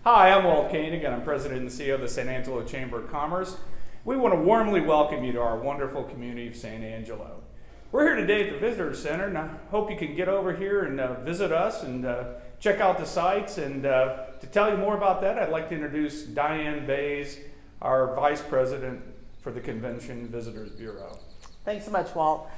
Hi, I'm Walt Koenig, and I'm President and CEO of the San Angelo Chamber of Commerce. We want to warmly welcome you to our wonderful community of San Angelo. We're here today at the Visitor Center, and I hope you can get over here and visit us and check out the sites. And to tell you more about that, I'd like to introduce Diane Bays, our Vice President for the Convention Visitors Bureau. Thanks so much, Walt.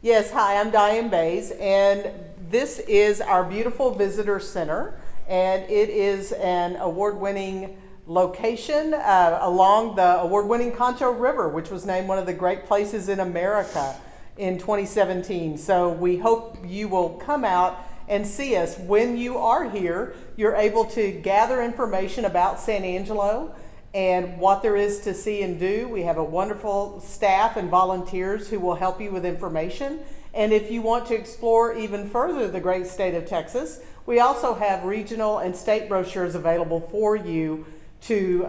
Yes, hi, I'm Diane Bays, and this is our beautiful Visitor Center. And it is an award-winning location along the award-winning Concho River, which was named one of the great places in America in 2017. So we hope you will come out and see us. When you are here, you're able to gather information about San Angelo and what there is to see and do. We have a wonderful staff and volunteers who will help you with information. And if you want to explore even further the great state of Texas, we also have regional and state brochures available for you to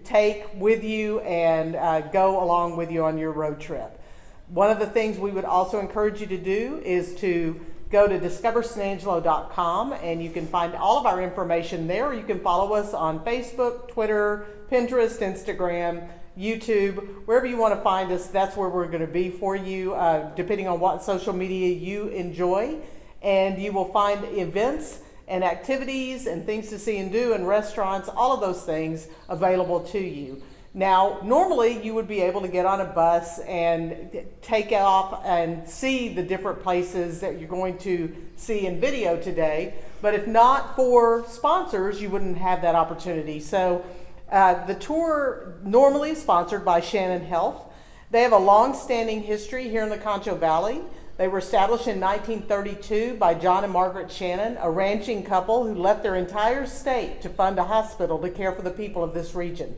take with you and go along with you on your road trip. One of the things we would also encourage you to do is to go to discoversanangelo.com, and you can find all of our information there. Or you can follow us on Facebook, Twitter, Pinterest, Instagram, YouTube, wherever you want to find us. That's where we're going to be for you, depending on what social media you enjoy. And you will find events and activities and things to see and do and restaurants, all of those things available to you. Now, normally you would be able to get on a bus and take off and see the different places that you're going to see in video today, but if not for sponsors, you wouldn't have that opportunity. So the tour normally is sponsored by Shannon Health. They have a long-standing history here in the Concho Valley. They were established in 1932 by John and Margaret Shannon, a ranching couple who left their entire state to fund a hospital to care for the people of this region.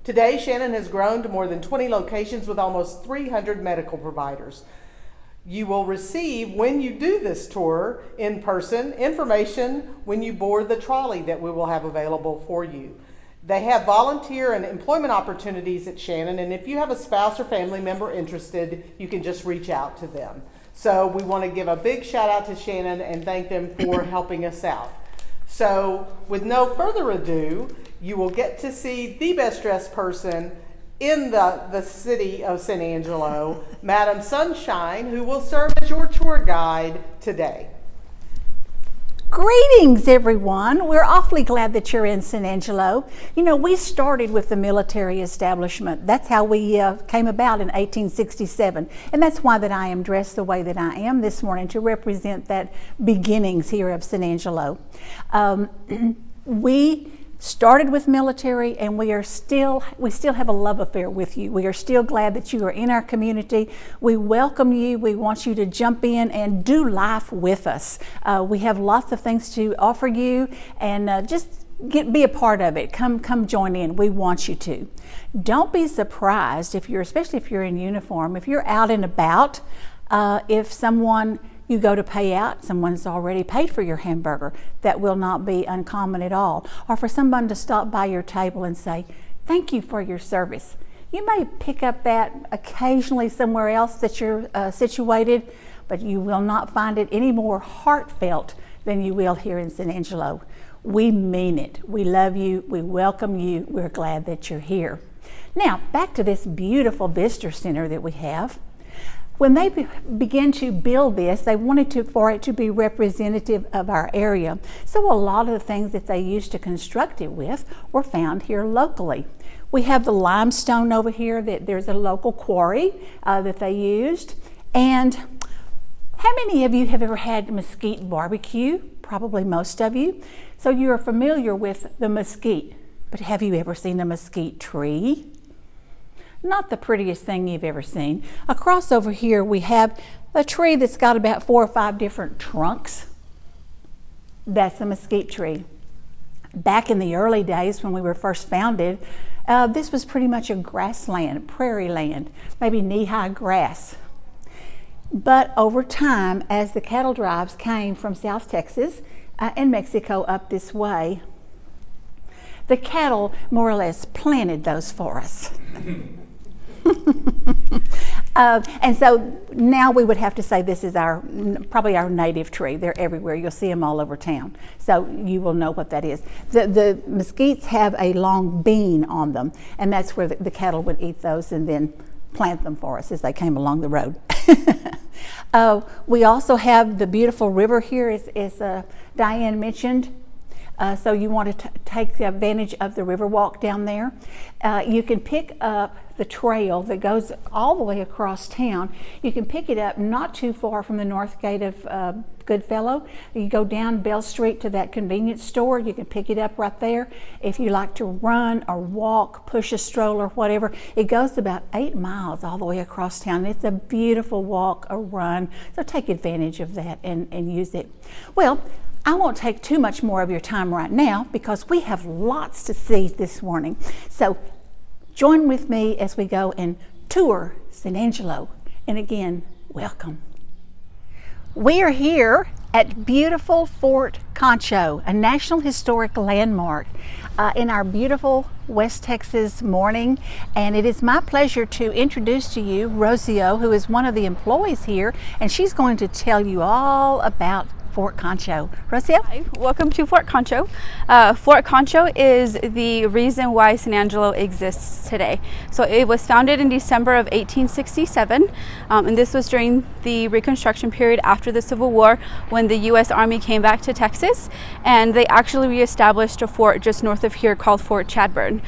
Today, Shannon has grown to more than 20 locations with almost 300 medical providers. You will receive, when you do this tour in person, information when you board the trolley that we will have available for you. They have volunteer and employment opportunities at Shannon, and if you have a spouse or family member interested, you can just reach out to them. So we want to give a big shout out to Shannon and thank them for helping us out. So with no further ado, you will get to see the best dressed person in the city of San Angelo, Madam Sunshine, who will serve as your tour guide today. Greetings, everyone. We're awfully glad that you're in San Angelo. You know, we started with the military establishment. That's how we came about in 1867. And that's why that I am dressed the way that I am this morning, to represent that beginnings here of San Angelo. We started with military, and we still have a love affair with you. We are still glad that you are in our community. We welcome you. We want you to jump in and do life with us. We have lots of things to offer you, and just be a part of it. Come join in. We want you to. Don't be surprised especially if you're in uniform, if you're out and about, if you go to pay out, someone's already paid for your hamburger. That will not be uncommon at all. Or for someone to stop by your table and say, thank you for your service. You may pick up that occasionally somewhere else that you're situated, but you will not find it any more heartfelt than you will here in San Angelo. We mean it. We love you. We welcome you. We're glad that you're here. Now, back to this beautiful visitor center that we have. When they began to build this, they wanted for it to be representative of our area. So a lot of the things that they used to construct it with were found here locally. We have the limestone over here that there's a local quarry that they used. And how many of you have ever had mesquite barbecue? Probably most of you. So you're familiar with the mesquite, but have you ever seen a mesquite tree? Not the prettiest thing you've ever seen. Across over here we have a tree that's got about 4 or 5 different trunks. That's a mesquite tree. Back in the early days when we were first founded, this was pretty much a grassland, prairie land, maybe knee-high grass. But over time, as the cattle drives came from South Texas and Mexico up this way, the cattle more or less planted those for us. And so now we would have to say this is probably our native tree. They're everywhere. You'll see them all over town. So you will know what that is. The mesquites have a long bean on them, and that's where the cattle would eat those and then plant them for us as they came along the road. We also have the beautiful river here, as Diane mentioned. So you want to take advantage of the river walk down there. You can pick up the trail that goes all the way across town. You can pick it up not too far from the north gate of Goodfellow. You go down Bell Street to that convenience store. You can pick it up right there. If you like to run or walk, push a stroller, whatever, it goes about 8 miles all the way across town. It's a beautiful walk or run. So take advantage of that and use it. Well, I won't take too much more of your time right now because we have lots to see this morning. So join with me as we go and tour San Angelo. And again, welcome. We are here at beautiful Fort Concho, a National Historic Landmark in our beautiful West Texas morning. And it is my pleasure to introduce to you Rocio, who is one of the employees here, and she's going to tell you all about Fort Concho. Rocio? Hi, welcome to Fort Concho. Fort Concho is the reason why San Angelo exists today. So it was founded in December of 1867, and this was during the Reconstruction period after the Civil War when the U.S. Army came back to Texas, and they actually reestablished a fort just north of here called Fort Chadbourne.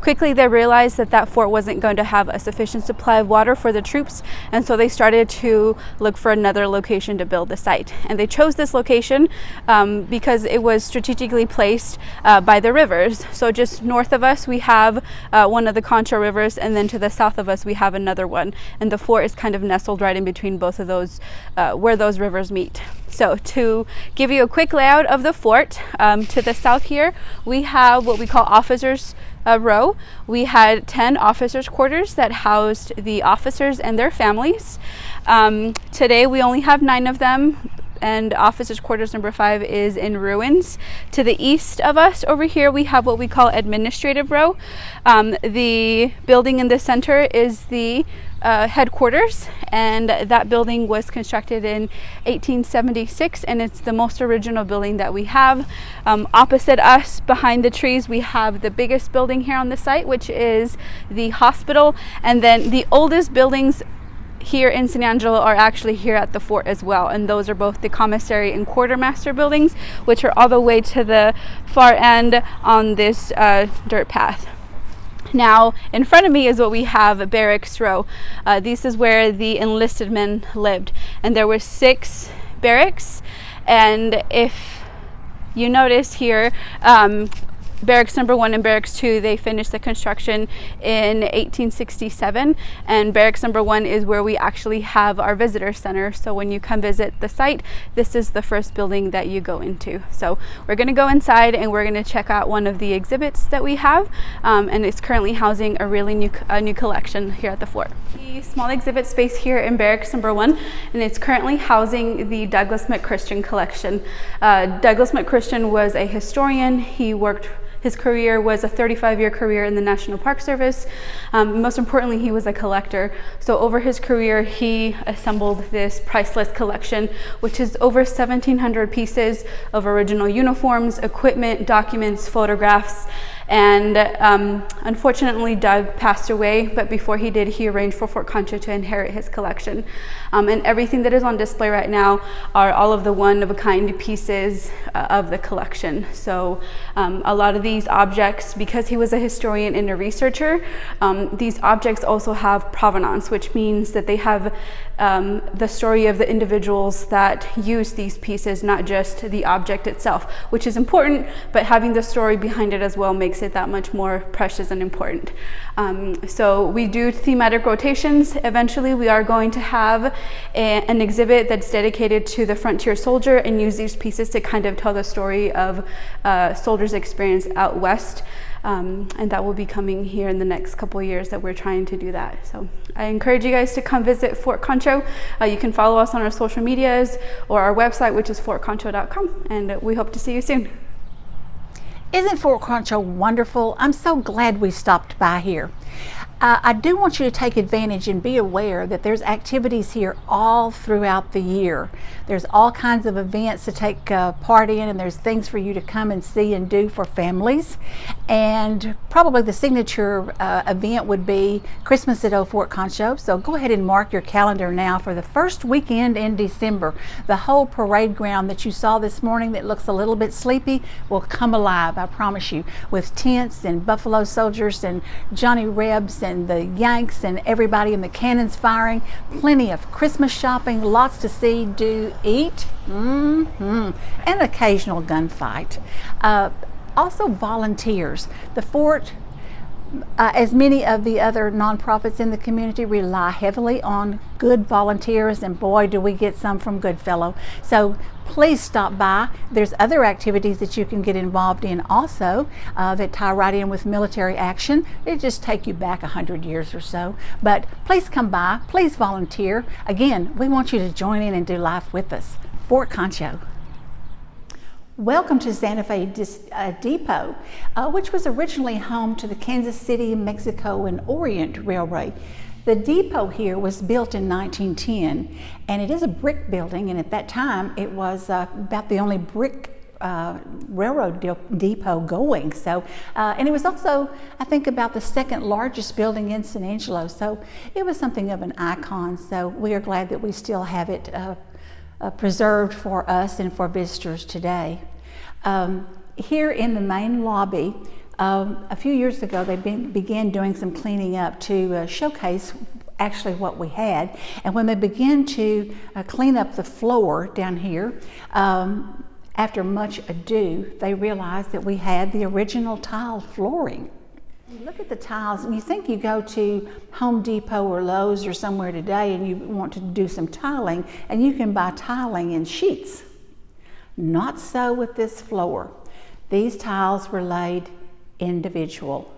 Quickly they realized that that fort wasn't going to have a sufficient supply of water for the troops, and so they started to look for another location to build the site. And they chose this location because it was strategically placed by the rivers. So just north of us we have one of the Concho rivers, and then to the south of us we have another one, and the fort is kind of nestled right in between both of those where those rivers meet. So to give you a quick layout of the fort, to the south here we have what we call officers row. We had 10 officers' quarters that housed the officers and their families. Today we only have 9 of them, and officers' quarters number 5 is in ruins. To the east of us over here we have what we call administrative row. The building in the center is the headquarters, and that building was constructed in 1876, and it's the most original building that we have. Opposite us behind the trees we have the biggest building here on the site, which is the hospital, and then the oldest buildings here in San Angelo are actually here at the fort as well, and those are both the commissary and quartermaster buildings, which are all the way to the far end on this dirt path. Now in front of me is what we have barracks row. This is where the enlisted men lived, and there were 6 barracks, and if you notice here, barracks number 1 and barracks 2, they finished the construction in 1867, and barracks number 1 is where we actually have our visitor center. So when you come visit the site, this is the first building that you go into. So we're going to go inside and we're going to check out one of the exhibits that we have, and it's currently housing a really new collection here at the fort. The small exhibit space here in barracks number 1, and it's currently housing the Douglas McChristian collection. Douglas McChristian was a historian. His career was a 35-year career in the National Park Service. Most importantly, he was a collector. So over his career, he assembled this priceless collection, which is over 1,700 pieces of original uniforms, equipment, documents, photographs. And unfortunately, Doug passed away, but before he did, he arranged for Fort Concho to inherit his collection. And everything that is on display right now are all of the one-of-a-kind pieces of the collection. So a lot of these objects, because he was a historian and a researcher, these objects also have provenance, which means that they have the story of the individuals that use these pieces, not just the object itself, which is important, but having the story behind it as well makes it that much more precious and important. So we do thematic rotations. Eventually we are going to have an exhibit that's dedicated to the frontier soldier and use these pieces to kind of tell the story of soldiers' experience out west. And that will be coming here in the next couple of years that we're trying to do that. So I encourage you guys to come visit Fort Concho. You can follow us on our social medias or our website, which is fortconcho.com, and we hope to see you soon. Isn't Fort Concho wonderful? I'm so glad we stopped by here. I do want you to take advantage and be aware that there's activities here all throughout the year. There's all kinds of events to take part in, and there's things for you to come and see and do for families. And probably the signature event would be Christmas at Old Fort Concho. So go ahead and mark your calendar now for the first weekend in December. The whole parade ground that you saw this morning that looks a little bit sleepy will come alive, I promise you, with tents and buffalo soldiers and Johnny Rebs and the Yanks and everybody and the cannons firing. Plenty of Christmas shopping, lots to see, do, eat, and occasional gunfight. Also volunteers. The fort, as many of the other nonprofits in the community, rely heavily on good volunteers, and boy do we get some from Goodfellow. So please stop by. There's other activities that you can get involved in also that tie right in with military action. It just take you back 100 years or so. But please come by, please volunteer. Again, we want you to join in and do life with us. Fort Concho. Welcome to Santa Fe Depot, which was originally home to the Kansas City, Mexico, and Orient Railway. The depot here was built in 1910, and it is a brick building, and at that time it was about the only brick railroad depot going. So, and it was also, I think, about the second largest building in San Angelo, so it was something of an icon. So we are glad that we still have it preserved for us and for visitors today. Here in the main lobby, a few years ago they began doing some cleaning up to showcase actually what we had, and when they began to clean up the floor down here, after much ado, they realized that we had the original tile flooring. You look at the tiles and you think you go to Home Depot or Lowe's or somewhere today and you want to do some tiling, and you can buy tiling in sheets. Not so with this floor. These tiles were laid individual.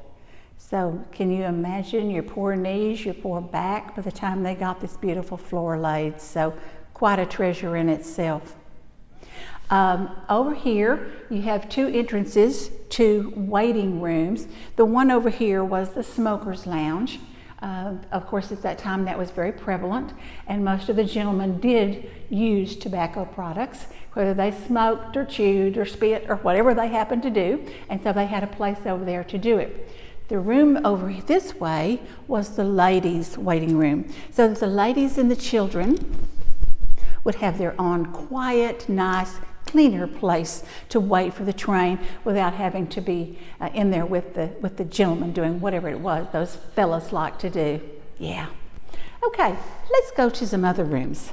So can you imagine your poor knees, your poor back by the time they got this beautiful floor laid? So quite a treasure in itself. Over here you have two entrances to waiting rooms. The one over here was the smoker's lounge. Of course, at that time that was very prevalent, and most of the gentlemen did use tobacco products, whether they smoked or chewed or spit or whatever they happened to do, and so they had a place over there to do it. The room over this way was the ladies' waiting room, so that the ladies and the children would have their own quiet, nice, cleaner place to wait for the train without having to be in there with the gentleman doing whatever it was those fellas like to do. Yeah. Okay, let's go to some other rooms.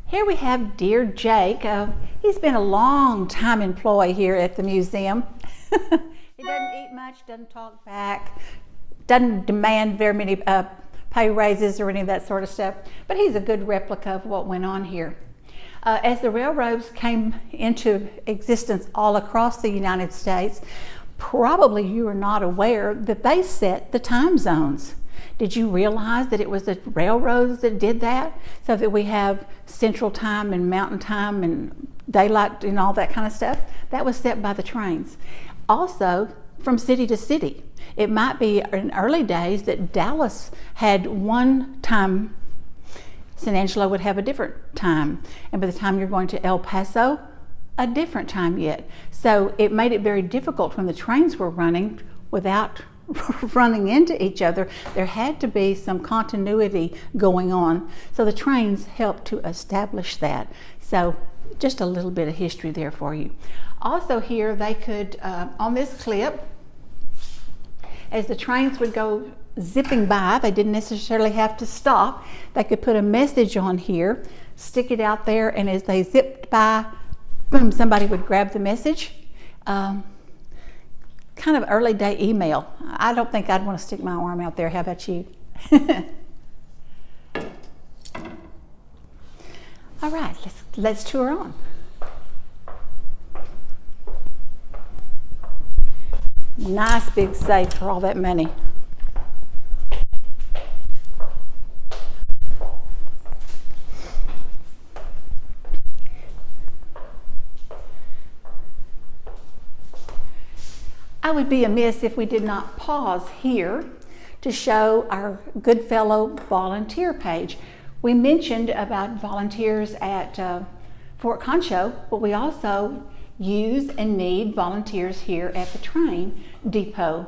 Here we have dear Jake. He's been a long time employee here at the museum. He doesn't eat much, doesn't talk back, doesn't demand very many pay raises or any of that sort of stuff, but he's a good replica of what went on here. As the railroads came into existence all across the United States, probably you are not aware that they set the time zones. Did you realize that it was the railroads that did that? So that we have Central Time and Mountain Time and daylight and all that kind of stuff? That was set by the trains. Also, from city to city. It might be in early days that Dallas had one time, San Angelo would have a different time. And by the time you're going to El Paso, a different time yet. So it made it very difficult when the trains were running without running into each other. There had to be some continuity going on. So the trains helped to establish that. So just a little bit of history there for you. Also here they could, on this clip, as the trains would go zipping by, they didn't necessarily have to stop. They could put a message on here, stick it out there, and as they zipped by, boom, somebody would grab the message. Kind of early day email. I don't think I'd want to stick my arm out there. How about you? All right, let's tour on. Nice big safe for all that money. I would be amiss if we did not pause here to show our good fellow volunteer page. We mentioned about volunteers at Fort Concho, but we also use and need volunteers here at the train depot.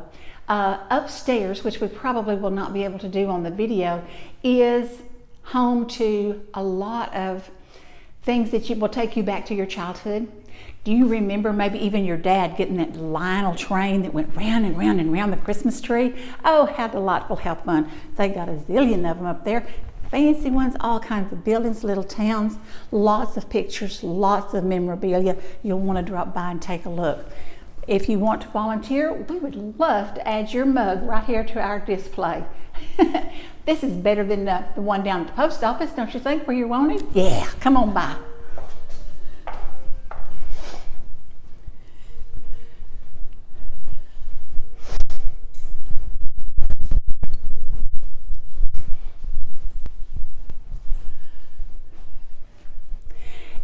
Upstairs, which we probably will not be able to do on the video, is home to a lot of things that will take you back to your childhood. Do you remember maybe even your dad getting that Lionel train that went round and round and round the Christmas tree? Oh, how delightful, how fun. They got a zillion of them up there. Fancy ones, all kinds of buildings, little towns, lots of pictures, lots of memorabilia. You'll want to drop by and take a look. If you want to volunteer, we would love to add your mug right here to our display. This is better than the one down at the post office, don't you think, where you're wanted? Yeah, come on by.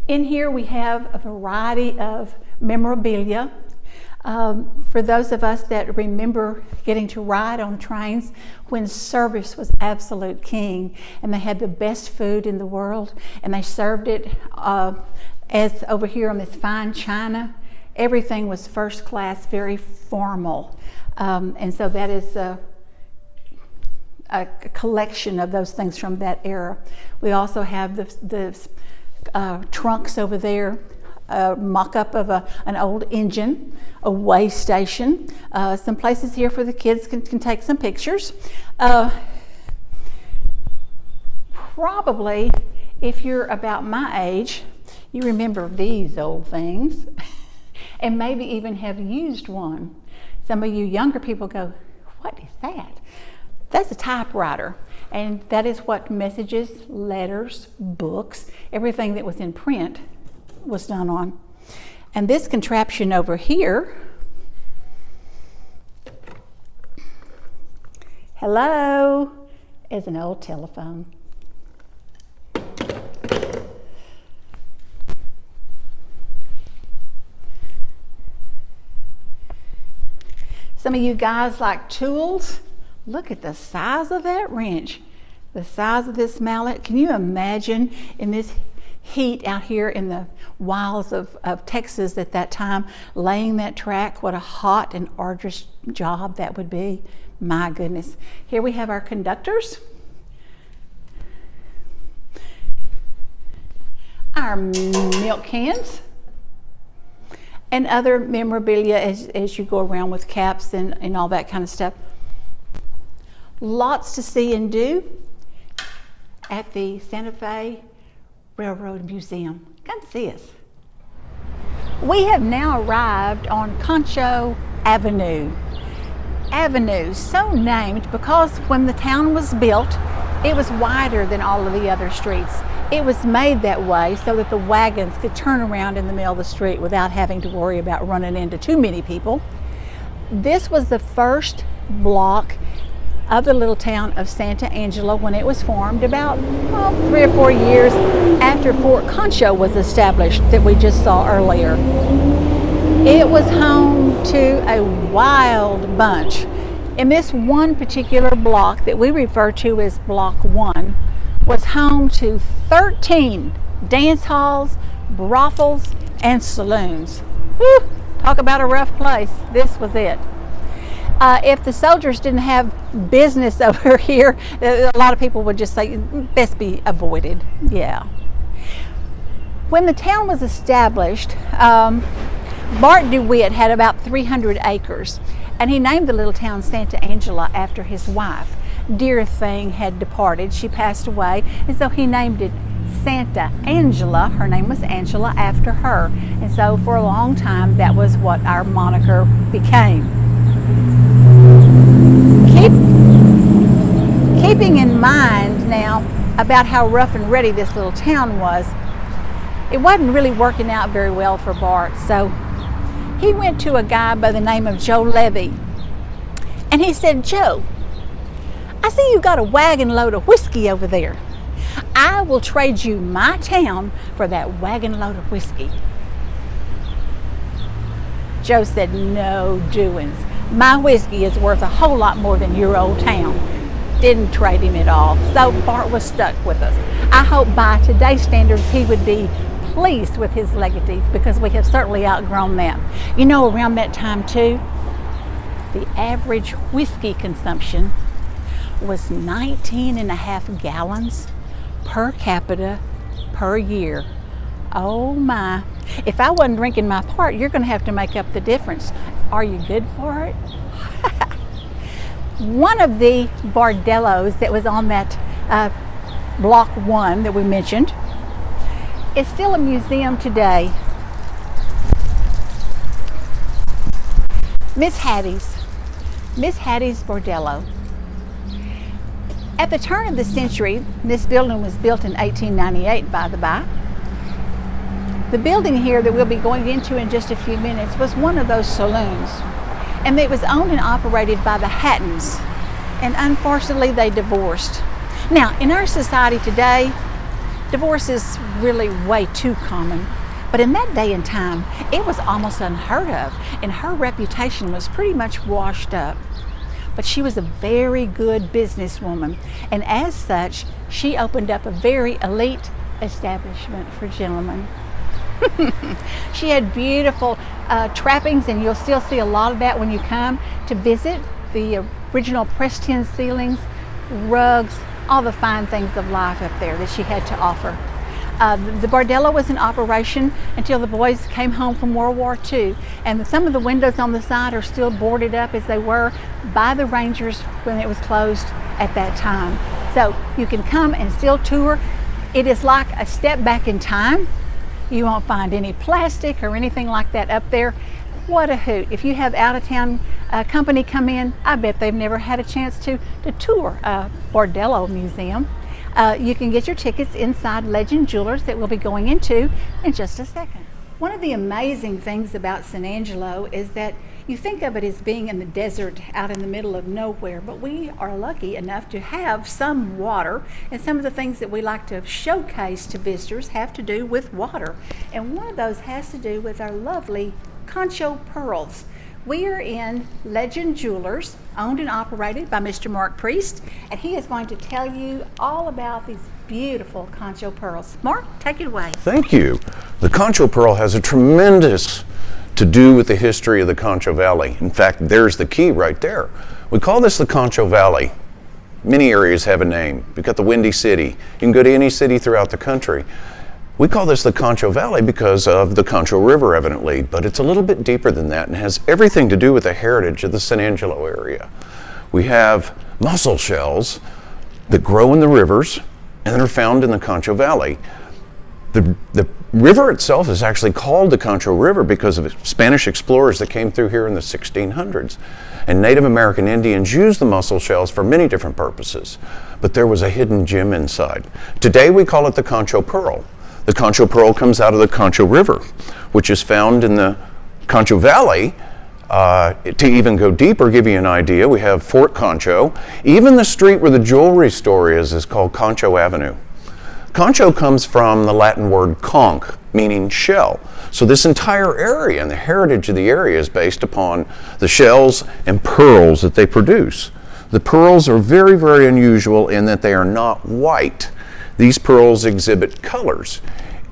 In here we have a variety of memorabilia. For those of us that remember getting to ride on trains when service was absolute king and they had the best food in the world and they served it as over here on this fine china, everything was first class, very formal. And so that is a collection of those things from that era. We also have the trunks over there, a mock-up of an old engine, a way station, some places here for the kids can take some pictures. Probably, if you're about my age, you remember these old things and maybe even have used one. Some of you younger people go, what is that? That's a typewriter. And that is what messages, letters, books, everything that was in print was done on. And this contraption over here, hello, is an old telephone. Some of you guys like tools. Look at the size of that wrench, the size of this mallet. Can you imagine in this heat out here in the wilds of Texas at that time, laying that track? What a hot and arduous job that would be. My goodness. Here we have our conductors. Our milk cans. And other memorabilia as you go around with caps and all that kind of stuff. Lots to see and do at the Santa Fe Railroad Museum. Come see us. We have now arrived on Concho Avenue. Avenue, so named because when the town was built, it was wider than all of the other streets. It was made that way so that the wagons could turn around in the middle of the street without having to worry about running into too many people. This was the first block of the little town of San Angelo when it was formed about 3 or 4 years after Fort Concho was established that we just saw earlier. It was home to a wild bunch. And this one particular block that we refer to as Block 1 was home to 13 dance halls, brothels, and saloons. Whew, talk about a rough place. This was it. If the soldiers didn't have business over here, a lot of people would just say, best be avoided. Yeah. When the town was established, Bart DeWitt had about 300 acres, and he named the little town Santa Angela after his wife. Dear thing had departed, she passed away, and so he named it Santa Angela. Her name was Angela after her, and so for a long time that was what our moniker became. Keeping in mind now about how rough and ready this little town was, it wasn't really working out very well for Bart, so he went to a guy by the name of Joe Levy, and he said, Joe, I see you got a wagon load of whiskey over there. I will trade you my town for that wagon load of whiskey. Joe said, no doings. My whiskey is worth a whole lot more than your old town. Didn't trade him at all. So Bart was stuck with us. I hope by today's standards he would be pleased with his legacy, because we have certainly outgrown that. You know, around that time too, the average whiskey consumption was 19.5 gallons per capita per year. Oh my. If I wasn't drinking my part, you're going to have to make up the difference. Are you good for it? One of the bordellos that was on that block 1 that we mentioned is still a museum today. Miss Hattie's Bordello. At the turn of the century, this building was built in 1898, by the by. The building here that we'll be going into in just a few minutes was one of those saloons, and it was owned and operated by the Hattons, and unfortunately they divorced. Now, in our society today, divorce is really way too common, but in that day and time, it was almost unheard of, and her reputation was pretty much washed up. But she was a very good businesswoman, and as such, she opened up a very elite establishment for gentlemen. She had beautiful trappings, and you'll still see a lot of that when you come to visit. The original pressed tin ceilings, rugs, all the fine things of life up there that she had to offer. The bordello was in operation until the boys came home from World War II, and some of the windows on the side are still boarded up as they were by the Rangers when it was closed at that time. So you can come and still tour. It is like a step back in time. You won't find any plastic or anything like that up there. What a hoot. If you have out-of-town company come in, I bet they've never had a chance to tour a bordello museum. You can get your tickets inside Legend Jewelers that we'll be going into in just a second. One of the amazing things about San Angelo is that you think of it as being in the desert out in the middle of nowhere, but we are lucky enough to have some water, and some of the things that we like to showcase to visitors have to do with water. And one of those has to do with our lovely Concho pearls. We are in Legend Jewelers, owned and operated by Mr. Mark Priest, and he is going to tell you all about these beautiful Concho pearls. Mark, take it away. Thank you. The Concho pearl has a tremendous to do with the history of the Concho Valley. In fact, there's the key right there. We call this the Concho Valley. Many areas have a name. We've got the Windy City. You can go to any city throughout the country. We call this the Concho Valley because of the Concho River, evidently, but it's a little bit deeper than that and has everything to do with the heritage of the San Angelo area. We have mussel shells that grow in the rivers and that are found in the Concho Valley. The river itself is actually called the Concho River because of Spanish explorers that came through here in the 1600s. And Native American Indians used the mussel shells for many different purposes, but there was a hidden gem inside. Today we call it the Concho Pearl. The Concho Pearl comes out of the Concho River, which is found in the Concho Valley. To even go deeper, give you an idea, we have Fort Concho. Even the street where the jewelry store is called Concho Avenue. Concho comes from the Latin word conch, meaning shell. So this entire area and the heritage of the area is based upon the shells and pearls that they produce. The pearls are very, very unusual in that they are not white. These pearls exhibit colors,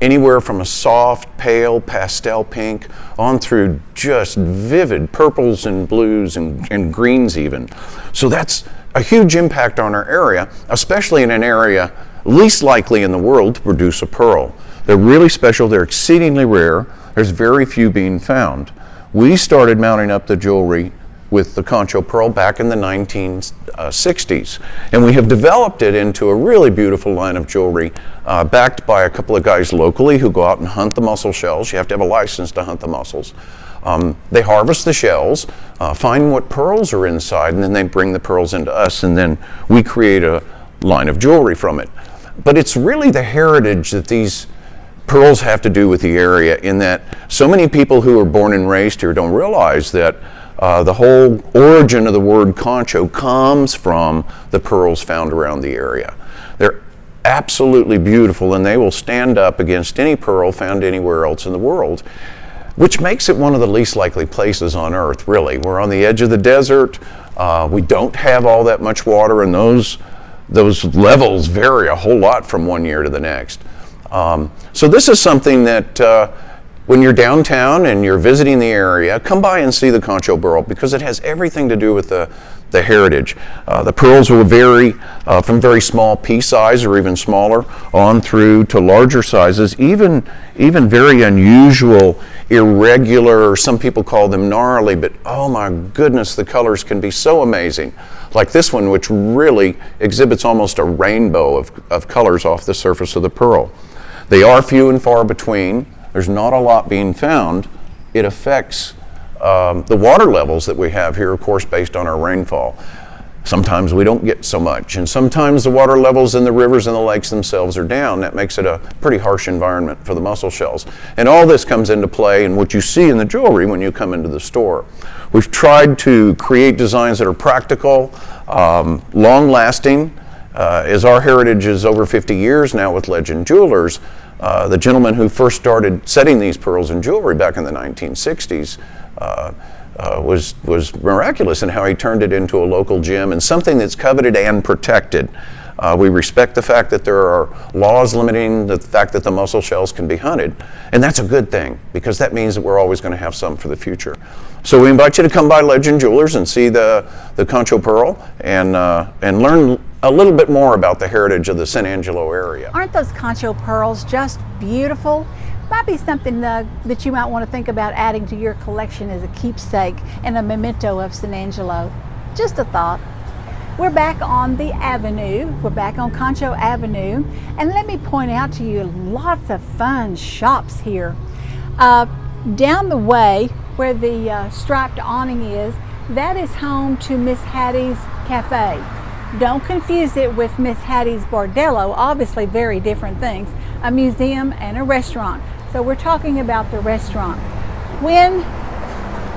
anywhere from a soft, pale, pastel pink, on through just vivid purples and blues and greens even. So that's a huge impact on our area, especially in an area least likely in the world to produce a pearl. They're really special, they're exceedingly rare, there's very few being found. We started mounting up the jewelry with the Concho Pearl back in the 1960s, and we have developed it into a really beautiful line of jewelry backed by a couple of guys locally who go out and hunt the mussel shells. You have to have a license to hunt the mussels. They harvest the shells, find what pearls are inside, and then they bring the pearls into us, and then we create a line of jewelry from it. But it's really the heritage that these pearls have to do with the area, in that so many people who are born and raised here don't realize that the whole origin of the word concho comes from the pearls found around the area. They're absolutely beautiful, and they will stand up against any pearl found anywhere else in the world. which makes it one of the least likely places on Earth, really. We're on the edge of the desert. We don't have all that much water, and those levels vary a whole lot from one year to the next. So this is something that when you're downtown and you're visiting the area, come by and see the Concho Burl, because it has everything to do with the heritage. The pearls will vary from very small pea size or even smaller on through to larger sizes, even very unusual, irregular, some people call them gnarly, but oh my goodness, the colors can be so amazing. Like this one, which really exhibits almost a rainbow of colors off the surface of the pearl. They are few and far between. There's not a lot being found. It affects the water levels that we have here, of course, based on our rainfall. Sometimes we don't get so much, and sometimes the water levels in the rivers and the lakes themselves are down. That makes it a pretty harsh environment for the mussel shells. And all this comes into play in what you see in the jewelry when you come into the store. We've tried to create designs that are practical, long-lasting. As our heritage is over 50 years now with Legend Jewelers, the gentleman who first started setting these pearls in jewelry back in the 1960s was miraculous in how he turned it into a local gem and something that's coveted and protected. We respect the fact that there are laws limiting the fact that the mussel shells can be hunted, and that's a good thing, because that means that we're always going to have some for the future. So we invite you to come by Legend Jewelers and see the Concho Pearl and learn a little bit more about the heritage of the San Angelo area. Aren't those Concho pearls just beautiful? Might be something that you might want to think about adding to your collection as a keepsake and a memento of San Angelo. Just a thought. We're back on the avenue. We're back on Concho Avenue. And let me point out to you, lots of fun shops here. Down the way where the striped awning is, that is home to Miss Hattie's Cafe. Don't confuse it with Miss Hattie's Bordello, obviously very different things, a museum and a restaurant. So we're talking about the restaurant. When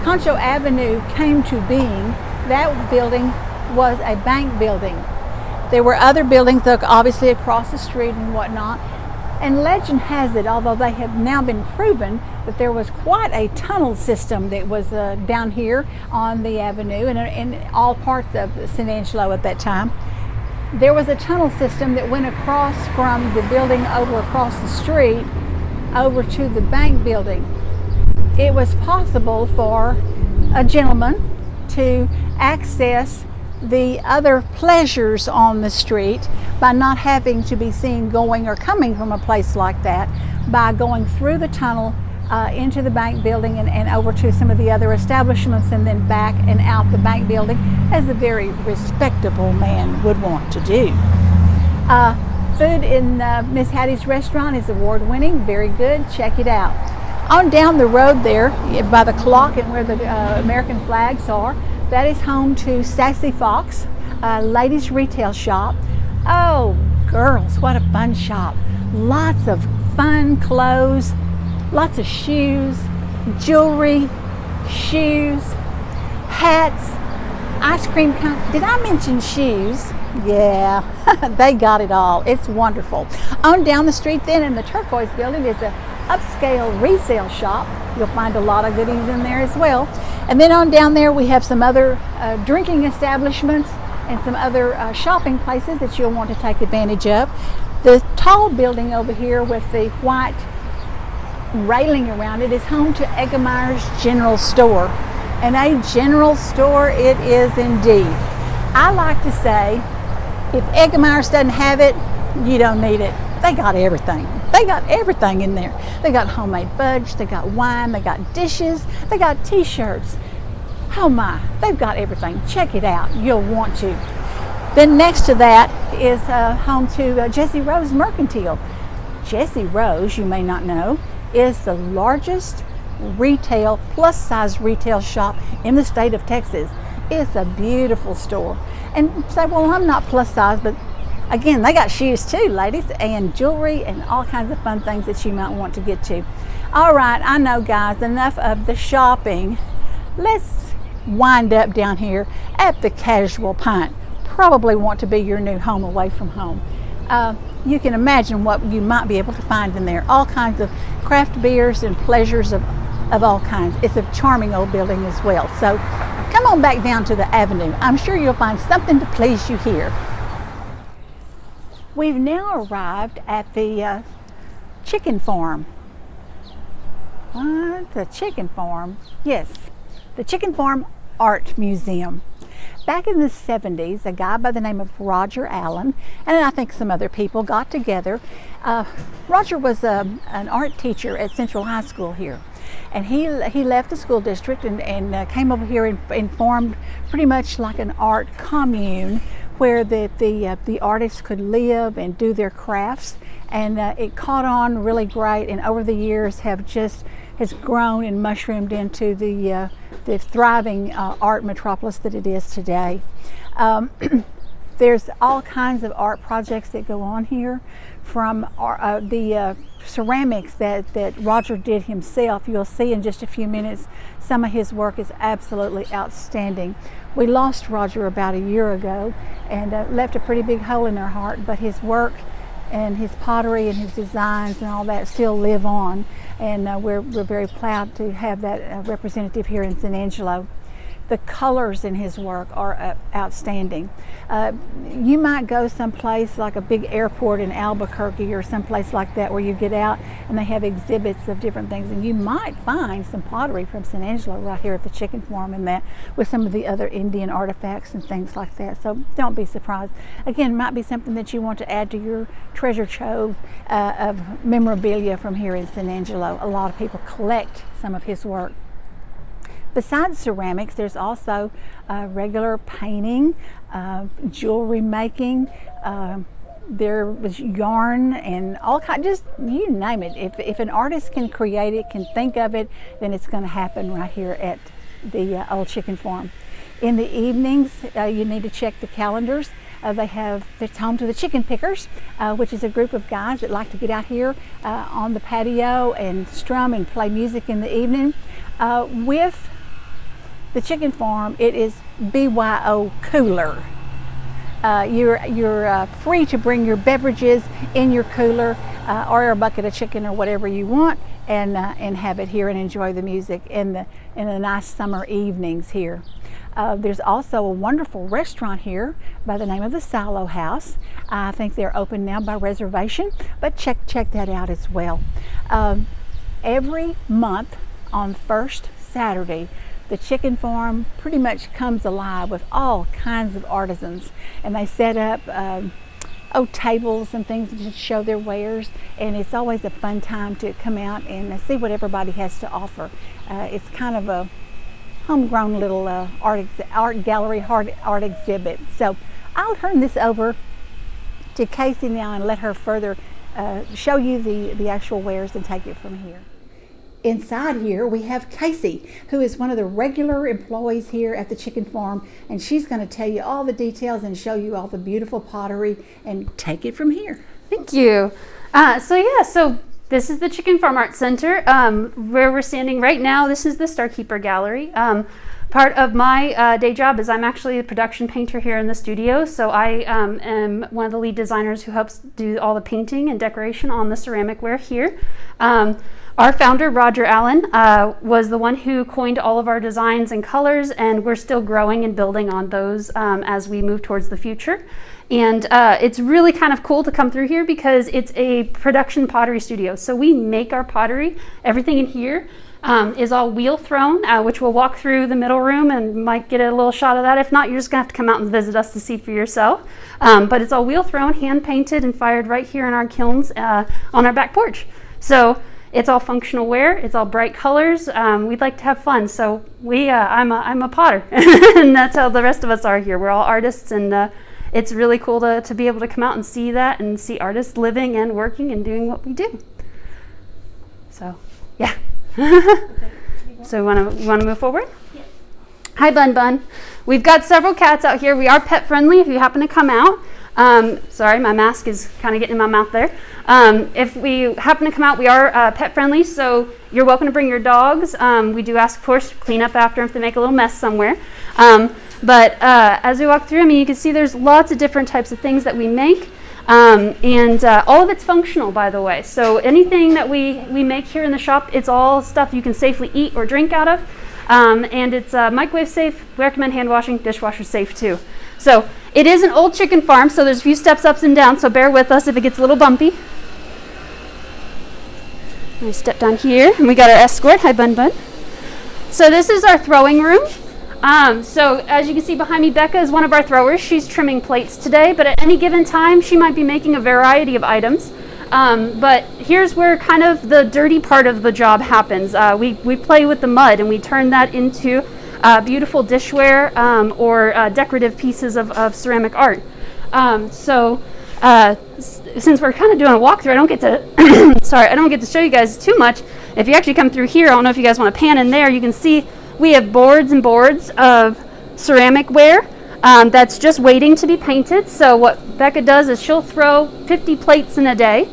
Concho Avenue came to being, that building was a bank building. There were other buildings, obviously across the street and whatnot. And legend has it, although they have now been proven, that there was quite a tunnel system that was down here on the avenue and in all parts of San Angelo at that time. There was a tunnel system that went across from the building over across the street over to the bank building. It was possible for a gentleman to access the other pleasures on the street by not having to be seen going or coming from a place like that, by going through the tunnel into the bank building and over to some of the other establishments and then back and out the bank building, as a very respectable man would want to do. Food in Miss Hattie's restaurant is award-winning, very good, check it out. On down the road there by the clock and where the American flags are, that is home to Sassy Fox, a ladies retail shop. Oh, girls, what a fun shop. Lots of fun clothes, lots of shoes, jewelry, shoes, hats, ice cream cones. Did I mention shoes? Yeah, they got it all. It's wonderful. On down the street then in the Turquoise building is a upscale resale shop. You'll find a lot of goodies in there as well. And then on down there we have some other drinking establishments and some other shopping places that you'll want to take advantage of. The tall building over here with the white railing around it is home to Eggemeyer's General Store. And a general store it is indeed. I like to say, if Eggemeyer's doesn't have it, you don't need it. They got everything. They got everything in there. They got homemade fudge, they got wine, they got dishes, they got t-shirts. Oh my, they've got everything. Check it out, you'll want to. Then next to that is home to Jessie Rose Mercantile. Jessie Rose, you may not know, is the largest retail, plus size retail shop in the state of Texas. It's a beautiful store. And say, well, I'm not plus size, but again, they got shoes too, ladies, and jewelry and all kinds of fun things that you might want to get to. All right, I know, guys, enough of the shopping. Let's wind up down here at the Casual Pint. Probably want to be your new home away from home. You can imagine what you might be able to find in there. All kinds of craft beers and pleasures of of all kinds. It's a charming old building as well. So come on back down to the avenue. I'm sure you'll find something to please you here. We've now arrived at the chicken farm. The chicken farm? Yes, the Chicken Farm Art Museum. Back in the 70s, a guy by the name of Roger Allen, and I think some other people, got together. Roger was an art teacher at Central High School here. And he left the school district and came over here and formed pretty much like an art commune where the artists could live and do their crafts. And it caught on really great, and over the years has grown and mushroomed into the thriving art metropolis that it is today. There's all kinds of art projects that go on here, from the ceramics that Roger did himself. You'll see in just a few minutes some of his work is absolutely outstanding. We lost Roger about a year ago and left a pretty big hole in our heart, but his work and his pottery and his designs and all that still live on, and we're very proud to have that representative here in San Angelo. The colors in his work are outstanding. You might go someplace like a big airport in Albuquerque or someplace like that where you get out and they have exhibits of different things, and you might find some pottery from San Angelo right here at the chicken farm and that, with some of the other Indian artifacts and things like that. So don't be surprised. Again, it might be something that you want to add to your treasure trove of memorabilia from here in San Angelo. A lot of people collect some of his work. Besides ceramics, there's also regular painting, jewelry making. There was yarn and all kinds, just you name it. If an artist can create it, can think of it, then it's going to happen right here at the old chicken farm. In the evenings, you need to check the calendars. It's home to the Chicken Pickers, which is a group of guys that like to get out here on the patio and strum and play music in the evening. With the chicken farm, it is BYO cooler. You're free to bring your beverages in your cooler or a bucket of chicken or whatever you want, and have it here and enjoy the music in the nice summer evenings here. There's also a wonderful restaurant here by the name of the Silo House. I think they're open now by reservation, but check that out as well. Every month on first Saturday, the chicken farm pretty much comes alive with all kinds of artisans, and they set up tables and things to show their wares, and it's always a fun time to come out and see what everybody has to offer. It's kind of a homegrown little art gallery, art exhibit. So I'll turn this over to Casey now and let her further show you the actual wares and take it from here. Inside here we have Casey, who is one of the regular employees here at the chicken farm, and she's going to tell you all the details and show you all the beautiful pottery, and take it from here. Thank you. So this is the Chicken Farm Art Center, where we're standing right now. This is the Starkeeper Gallery. Part of my day job is I'm actually a production painter here in the studio, so I am one of the lead designers who helps do all the painting and decoration on the ceramic ware here. Our founder, Roger Allen, was the one who coined all of our designs and colors, and we're still growing and building on those as we move towards the future. And it's really kind of cool to come through here because it's a production pottery studio. So we make our pottery. Everything in here is all wheel thrown, which we'll walk through the middle room and might get a little shot of that. If not, you're just gonna have to come out and visit us to see for yourself. But it's all wheel thrown, hand painted, and fired right here in our kilns on our back porch. So it's all functional ware. It's all bright colors. We'd like to have fun, so I'm a potter, and that's how the rest of us are here. We're all artists, and it's really cool to be able to come out and see that and see artists living and working and doing what we do. So, yeah. So you want to move forward? Yeah. Hi, Bun. We've got several cats out here. We are pet friendly if you happen to come out. Sorry, my mask is kind of getting in my mouth there. If we happen to come out, we are pet friendly, so you're welcome to bring your dogs. We do ask, of course, to clean up after if they make a little mess somewhere. But as we walk through, you can see there's lots of different types of things that we make. And all of it's functional, by the way. So anything that we make here in the shop, it's all stuff you can safely eat or drink out of. And it's microwave safe. We recommend hand washing, dishwasher safe too. So it is an old chicken farm, so there's a few steps ups and downs, so bear with us if it gets a little bumpy. I step down here, and we got our escort. Hi, Bun Bun. So this is our throwing room. So as you can see behind me, Becca is one of our throwers. She's trimming plates today, but at any given time, she might be making a variety of items. But here's where kind of the dirty part of the job happens. We play with the mud, and we turn that into beautiful dishware or decorative pieces of ceramic art. Since we're kind of doing a walkthrough, I don't get to I don't get to show you guys too much. If you actually come through here, I don't know if you guys want to pan in there, you can see we have boards and boards of ceramic ware that's just waiting to be painted. So what Becca does is she'll throw 50 plates in a day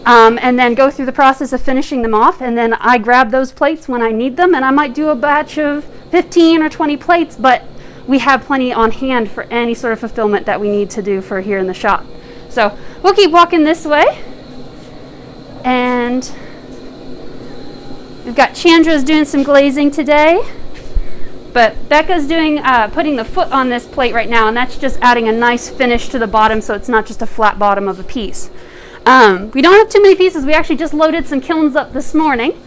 and then go through the process of finishing them off, and then I grab those plates when I need them, and I might do a batch of 15 or 20 plates, but we have plenty on hand for any sort of fulfillment that we need to do for here in the shop. So we'll keep walking this way, and we've got Chandra's doing some glazing today, but Becca's doing putting the foot on this plate right now, and that's just adding a nice finish to the bottom so it's not just a flat bottom of a piece. We don't have too many pieces. We actually just loaded some kilns up this morning,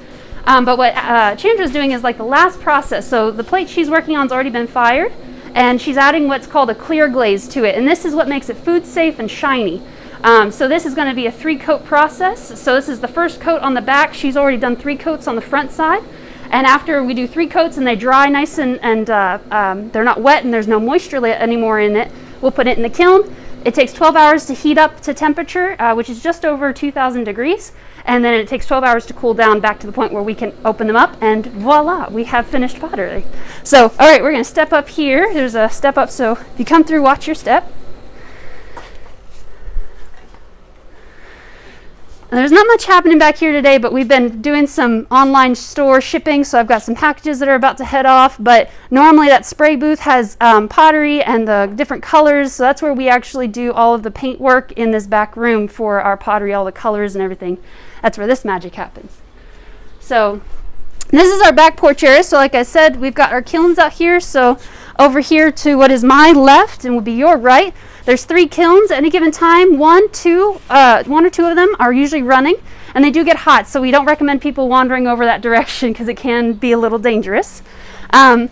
but what Chandra's doing is like the last process. So the plate she's working on has already been fired, and she's adding what's called a clear glaze to it, and this is what makes it food safe and shiny. So this is going to be a 3-coat process. So this is the first coat on the back. She's already done 3 coats on the front side, and after we do 3 coats and they dry nice and they're not wet and there's no moisture anymore in it, we'll put it in the kiln. It takes 12 hours to heat up to temperature, which is just over 2,000 degrees, and then it takes 12 hours to cool down back to the point where we can open them up, and voila, we have finished pottery. So, all right, we're going to step up here. There's a step up, so if you come through, watch your step. And there's not much happening back here today, but we've been doing some online store shipping, so I've got some packages that are about to head off, but normally that spray booth has pottery and the different colors, so that's where we actually do all of the paint work in this back room for our pottery, all the colors and everything. That's where this magic happens. So this is our back porch area. So like I said, we've got our kilns out here. So over here to what is my left and would be your right, there's 3 kilns at any given time. 1 or 2 of them are usually running, and they do get hot, so we don't recommend people wandering over that direction because it can be a little dangerous. But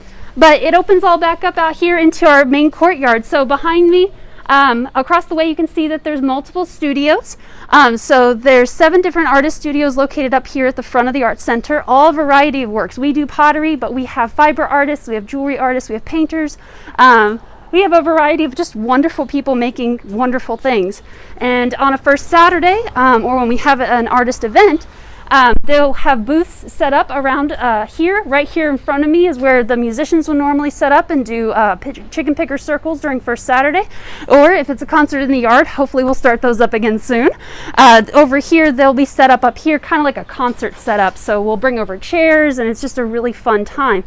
it opens all back up out here into our main courtyard. So behind me, across the way, you can see that there's multiple studios. So there's 7 different artist studios located up here at the front of the art center, all a variety of works. We do pottery, but we have fiber artists, we have jewelry artists, we have painters. We have a variety of just wonderful people making wonderful things. And on a first Saturday, or when we have an artist event, they'll have booths set up around here. Right here in front of me is where the musicians will normally set up and do chicken picker circles during first Saturday. Or if it's a concert in the yard, hopefully we'll start those up again soon. Over here, they'll be set up here, kind of like a concert setup. So we'll bring over chairs, and it's just a really fun time.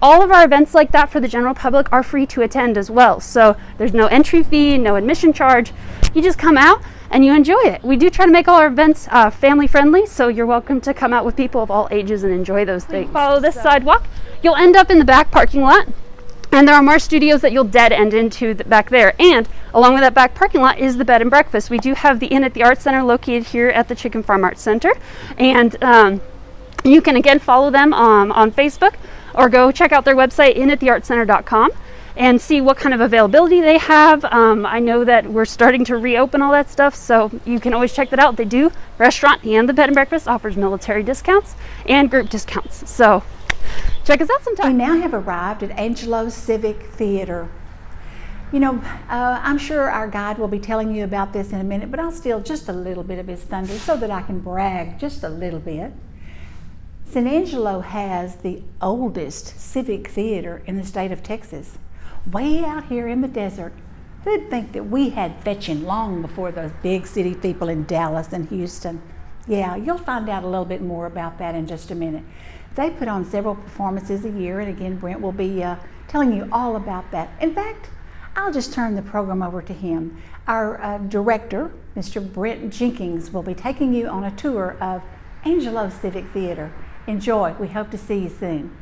All of our events like that for the general public are free to attend as well. So there's no entry fee, no admission charge. You just come out and you enjoy it. We do try to make all our events family friendly, so you're welcome to come out with people of all ages and enjoy those things. Follow this sidewalk. You'll end up in the back parking lot, and there are more studios that you'll dead end into back there. And along with that back parking lot is the bed and breakfast. We do have the Inn at the Art Center located here at the Chicken Farm Art Center, and you can again follow them on Facebook, or go check out their website, inattheartcenter.com, and see what kind of availability they have. I know that we're starting to reopen all that stuff, so you can always check that out. They do restaurant, and the bed and breakfast offers military discounts and group discounts. So check us out sometime. We now have arrived at Angelo's Civic Theatre. You know, I'm sure our guide will be telling you about this in a minute, but I'll steal just a little bit of his thunder so that I can brag just a little bit. San Angelo has the oldest civic theater in the state of Texas. Way out here in the desert. Who'd think that we had fetching long before those big city people in Dallas and Houston? Yeah, you'll find out a little bit more about that in just a minute. They put on several performances a year, and again, Brent will be telling you all about that. In fact, I'll just turn the program over to him. Our director, Mr. Brent Jenkins, will be taking you on a tour of Angelo Civic Theatre. Enjoy. We hope to see you soon.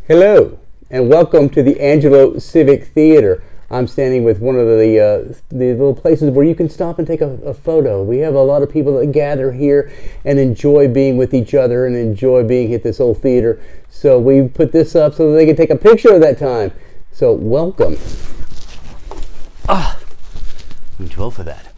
Hello, and welcome to the Angelo Civic Theatre. I'm standing with one of the little places where you can stop and take a photo. We have a lot of people that gather here and enjoy being with each other and enjoy being at this old theater. So we put this up so that they can take a picture of that time. So welcome. I'm too old for that.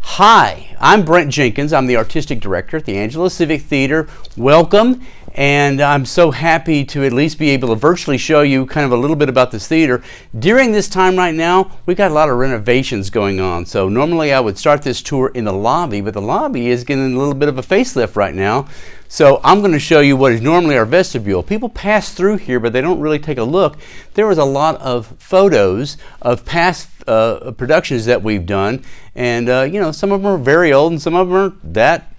Hi, I'm Brent Jenkins. I'm the Artistic Director at the Angelo Civic Theatre. Welcome. And I'm so happy to at least be able to virtually show you kind of a little bit about this theater. During this time right now, we got a lot of renovations going on. So normally I would start this tour in the lobby, but the lobby is getting a little bit of a facelift right now. So I'm going to show you what is normally our vestibule. People pass through here, but they don't really take a look. There was a lot of photos of past productions that we've done, and you know, some of them are very old, and some of them aren't that.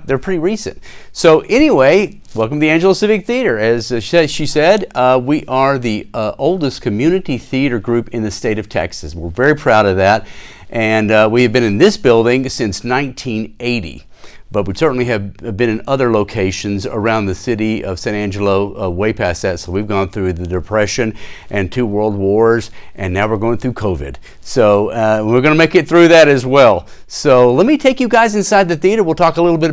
They're pretty recent. So anyway, welcome to the Angelo Civic Theatre. As she said, we are the oldest community theater group in the state of Texas. We're very proud of that, and we have been in this building since 1980. But we certainly have been in other locations around the city of San Angelo way past that. So we've gone through the Depression and 2 World Wars, and now we're going through COVID. So we're going to make it through that as well. So let me take you guys inside the theater. We'll talk a little bit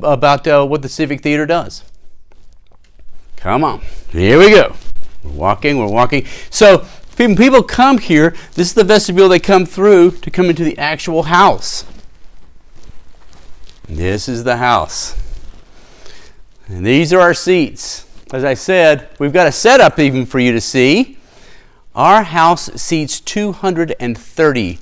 about what the Civic Theater does. Come on, here we go. We're walking. So when people come here, this is the vestibule they come through to come into the actual house. This is the house. And these are our seats. As I said, we've got a setup even for you to see. Our house seats 230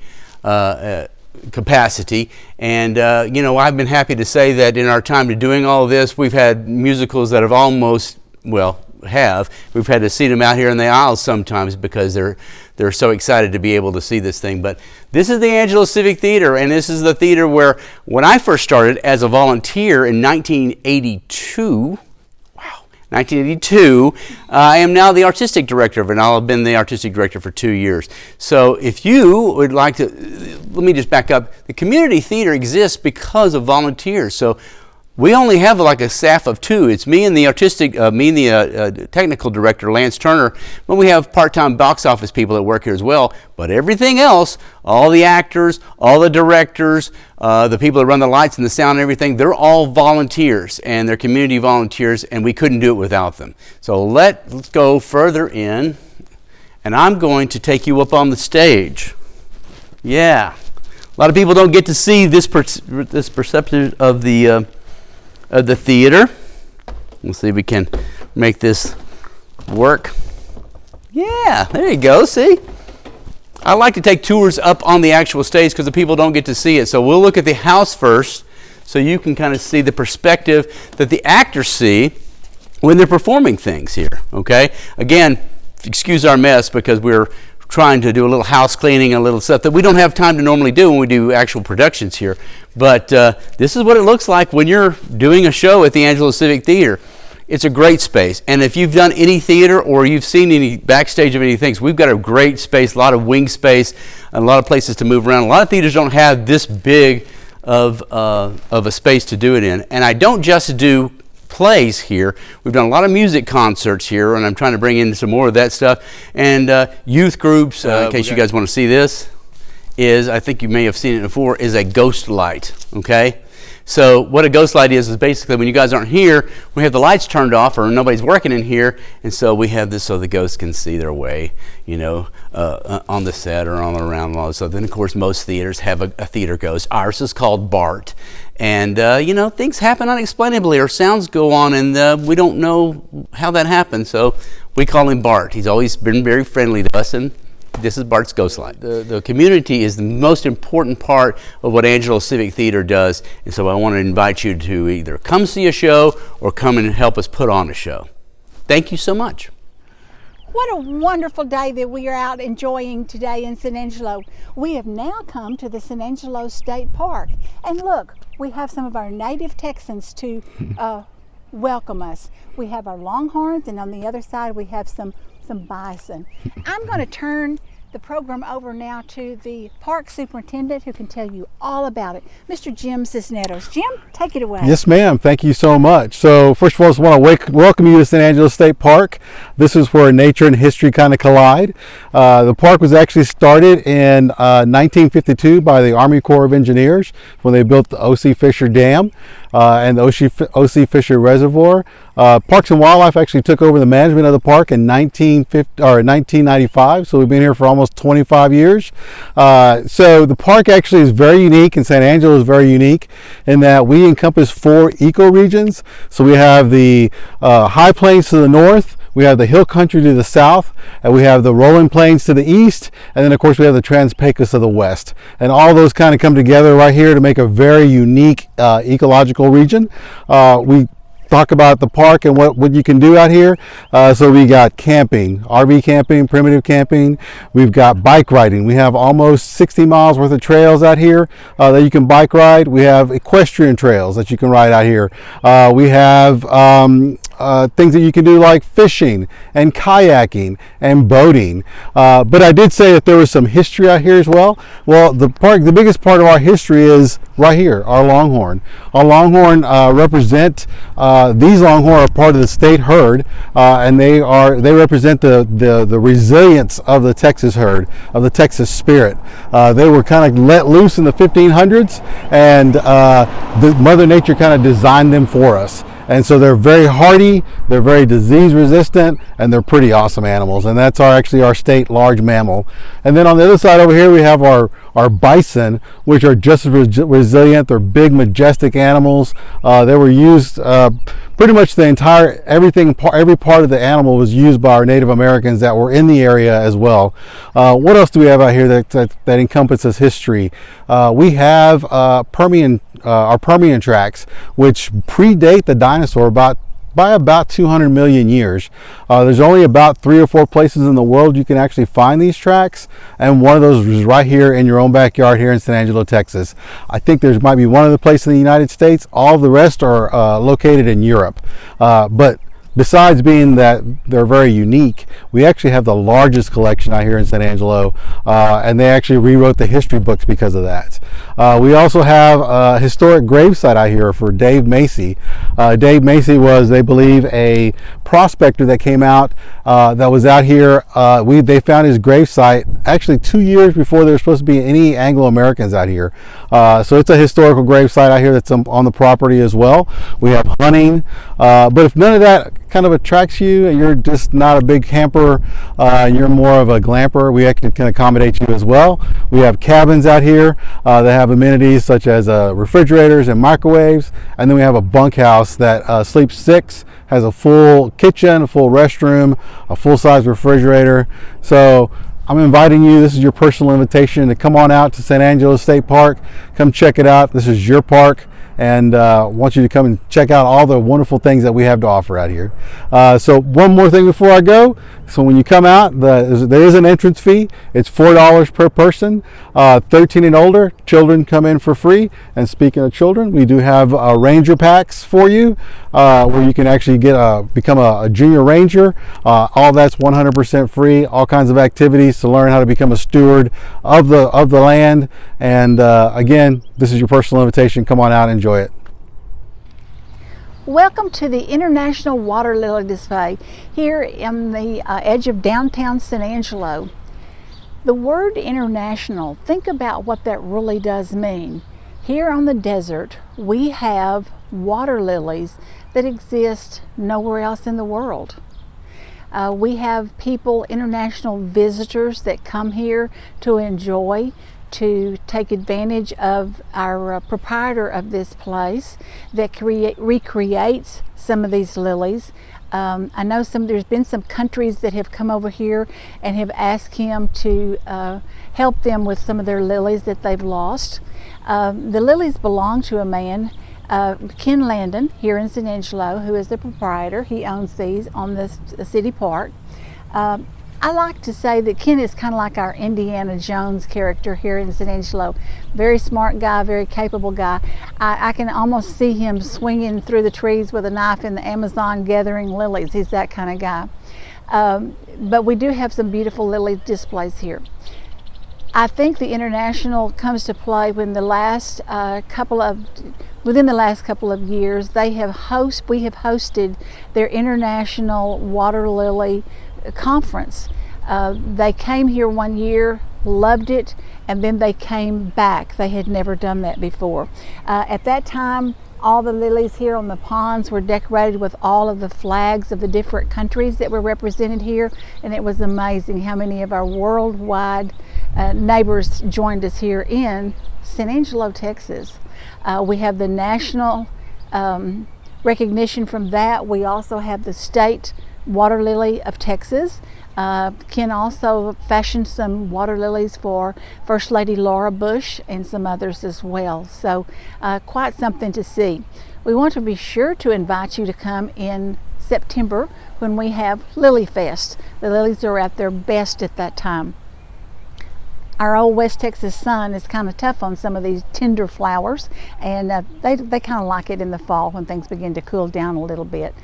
capacity. And, you know, I've been happy to say that in our time to doing all of this, we've had musicals that have almost, we've had to seat them out here in the aisles sometimes because they're so excited to be able to see this thing. But this is the Angelo Civic Theatre, and this is the theater where when I first started as a volunteer in 1982, I am now the artistic director of it, and I'll have been the artistic director for 2 years. So if you would like to, let me just back up. The community theater exists because of volunteers. So we only have like a staff of 2. It's me and the technical director, Lance Turner, but we have part-time box office people that work here as well. But everything else, all the actors, all the directors, the people that run the lights and the sound and everything, they're all volunteers, and they're community volunteers, and we couldn't do it without them. So let's go further in, and I'm going to take you up on the stage. Yeah, a lot of people don't get to see this perception of the theater. Let's see if we can make this work. Yeah, there you go. See? I like to take tours up on the actual stage because the people don't get to see it. So we'll look at the house first so you can kind of see the perspective that the actors see when they're performing things here. Okay? Again, excuse our mess because we're trying to do a little house cleaning, a little stuff that we don't have time to normally do when we do actual productions here. But this is what it looks like when you're doing a show at the Angelo Civic Theatre. It's a great space. And if you've done any theater or you've seen any backstage of any things, we've got a great space, a lot of wing space, and a lot of places to move around. A lot of theaters don't have this big of a space to do it in. And I don't just do plays here. We've done a lot of music concerts here, and I'm trying to bring in some more of that stuff. And youth groups, in case you guys want to see this, I think you may have seen it before, is a ghost light, okay? So what a ghost light is basically when you guys aren't here, we have the lights turned off or nobody's working in here, and so we have this so the ghosts can see their way, you know, on the set or on the around. So then, of course, most theaters have a theater ghost. Ours is called Bart. And, you know, things happen unexplainably or sounds go on and we don't know how that happened. So we call him Bart. He's always been very friendly to us, and this is Bart's Ghost Light. The community is the most important part of what Angelo Civic Theatre does, and so I want to invite you to either come see a show or come and help us put on a show. Thank you so much. What a wonderful day that we are out enjoying today in San Angelo. We have now come to the San Angelo State Park, and look, we have some of our native Texans to welcome us. We have our Longhorns, and on the other side we have some some bison. I'm going to turn the program over now to the park superintendent who can tell you all about it, Mr. Jim Cisneros. Jim, take it away. Yes, ma'am. Thank you so much. So first of all, I just want to welcome you to San Angelo State Park. This is where nature and history kind of collide. The park was actually started in 1952 by the Army Corps of Engineers when they built the O.C. Fisher Dam and the O.C. Fisher Reservoir. Parks and Wildlife actually took over the management of the park in 1995, so we've been here for almost 25 years. So the park actually is very unique, and San Angelo is very unique in that we encompass 4 ecoregions. So we have the high plains to the north, we have the hill country to the south, and we have the rolling plains to the east, and then of course we have the Trans-Pecos to the west. And all those kind of come together right here to make a very unique ecological region. We talk about the park and what you can do out here. So we got camping, RV camping, primitive camping. We've got bike riding. We have almost 60 miles worth of trails out here that you can bike ride. We have equestrian trails that you can ride out here. We have things that you can do like fishing and kayaking and boating. But I did say that there was some history out here as well. Well, the biggest part of our history is right here, our longhorn. Our longhorn represent these longhorn are part of the state herd, and they represent the resilience of the Texas herd, of the Texas spirit. They were kind of let loose in the 1500s, and the Mother Nature kind of designed them for us. And so they're very hardy, they're very disease resistant, and they're pretty awesome animals. And that's actually our state large mammal. And then on the other side over here we have our bison, which are just as resilient. They're big, majestic animals. They were used pretty much every part of the animal was used by our Native Americans that were in the area as well. What else do we have out here that encompasses history? We have our Permian Tracks, which predate the dinosaur by about 200 million years. There's only about 3 or 4 places in the world you can actually find these tracks, and one of those is right here in your own backyard here in San Angelo, Texas. I think there might be one other place in the United States. All of the rest are located in Europe. But besides being that they're very unique, we actually have the largest collection out here in San Angelo, and they actually rewrote the history books because of that. We also have a historic gravesite out here for Dave Macy. Dave Macy was, they believe, a prospector that came out that was out here. They found his gravesite actually 2 years before there were supposed to be any Anglo-Americans out here. So it's a historical gravesite out here that's on the property as well. We have hunting, but if none of that kind of attracts you and you're just not a big camper, you're more of a glamper, we actually can accommodate you as well. We have cabins out here that have amenities such as refrigerators and microwaves, and then we have a bunkhouse that sleeps 6, has a full kitchen, a full restroom, a full-size refrigerator. So I'm inviting you, this is your personal invitation to come on out to San Angelo State Park, come check it out. This is your park, and want you to come and check out all the wonderful things that we have to offer out here. So one more thing before I go. So when you come out, there is an entrance fee. It's $4 per person. 13 and older, children come in for free. And speaking of children, we do have ranger packs for you, where you can actually become a junior ranger. All that's 100% free. All kinds of activities to learn how to become a steward of the land. And again, this is your personal invitation. Come on out and enjoy it. Welcome to the International Water Lily Display here on the edge of downtown San Angelo. The word international, think about what that really does mean. Here on the desert, we have water lilies that exist nowhere else in the world. We have people, international visitors that come here to enjoy, to take advantage of our proprietor of this place that recreates some of these lilies. I know there's been some countries that have come over here and have asked him to help them with some of their lilies that they've lost. The lilies belong to a man, Ken Landon, here in San Angelo, who is the proprietor. He owns these on the city park. I like to say that Ken is kind of like our Indiana Jones character here in San Angelo. Very smart guy, very capable guy. I can almost see him swinging through the trees with a knife in the Amazon gathering lilies. He's that kind of guy. But we do have some beautiful lily displays here. I think the international comes to play when within the last couple of years, we have hosted their international water lily conference. They came here one year, loved it, and then they came back. They had never done that before. At that time, all the lilies here on the ponds were decorated with all of the flags of the different countries that were represented here, and it was amazing how many of our worldwide neighbors joined us here in San Angelo, Texas. We have the national recognition from that. We also have the state water lily of Texas. Ken also fashioned some water lilies for First Lady Laura Bush and some others as well. So quite something to see. We want to be sure to invite you to come in September when we have Lily Fest. The lilies are at their best at that time. Our old West Texas sun is kind of tough on some of these tender flowers, and they kind of like it in the fall when things begin to cool down a little bit.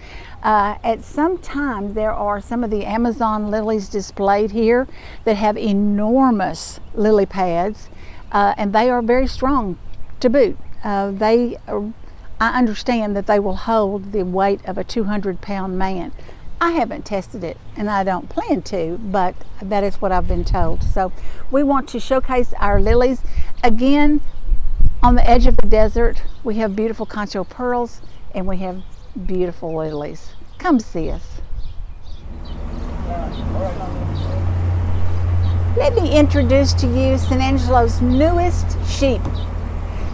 At some time, there are some of the Amazon lilies displayed here that have enormous lily pads, and they are very strong to boot. I understand that they will hold the weight of a 200-pound man. I haven't tested it, and I don't plan to, but that is what I've been told. So we want to showcase our lilies. Again, on the edge of the desert, we have beautiful Concho pearls, and we have beautiful lilies. Come see us. Let me introduce to you San Angelo's newest sheep.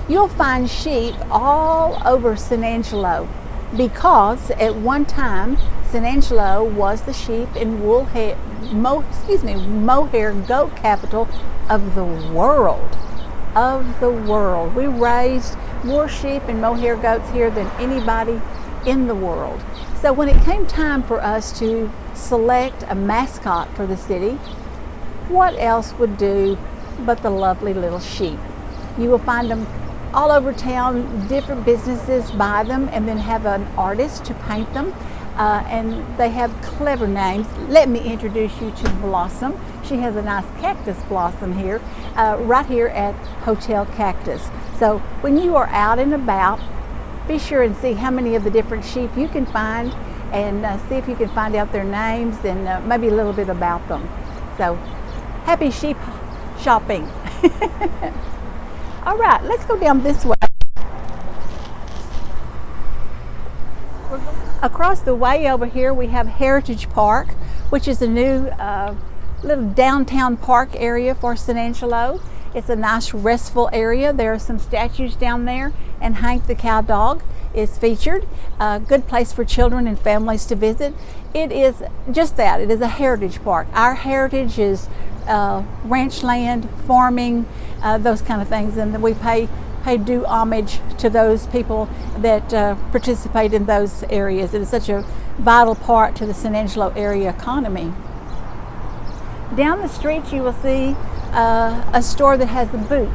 You'll find sheep all over San Angelo because at one time San Angelo was the sheep and mohair goat capital of the world. We raised more sheep and mohair goats here than anybody in the world. So when it came time for us to select a mascot for the city, what else would do but the lovely little sheep? You will find them all over town. Different businesses buy them and then have an artist to paint them. And they have clever names. Let me introduce you to Blossom. She has a nice cactus blossom here, right here at Hotel Cactus. So when you are out and about, be sure and see how many of the different sheep you can find, and see if you can find out their names and maybe a little bit about them. So happy sheep shopping. All right, let's go down this way. Across the way over here we have Heritage Park, which is a new little downtown park area for San Angelo. It's a nice restful area. There are some statues down there, and Hank the cow dog is featured. A good place for children and families to visit. It is just that, it is a heritage park. Our heritage is ranch land, farming, those kind of things, and we pay due homage to those people that participate in those areas. It is such a vital part to the San Angelo area economy. Down the street you will see a store that has a boot.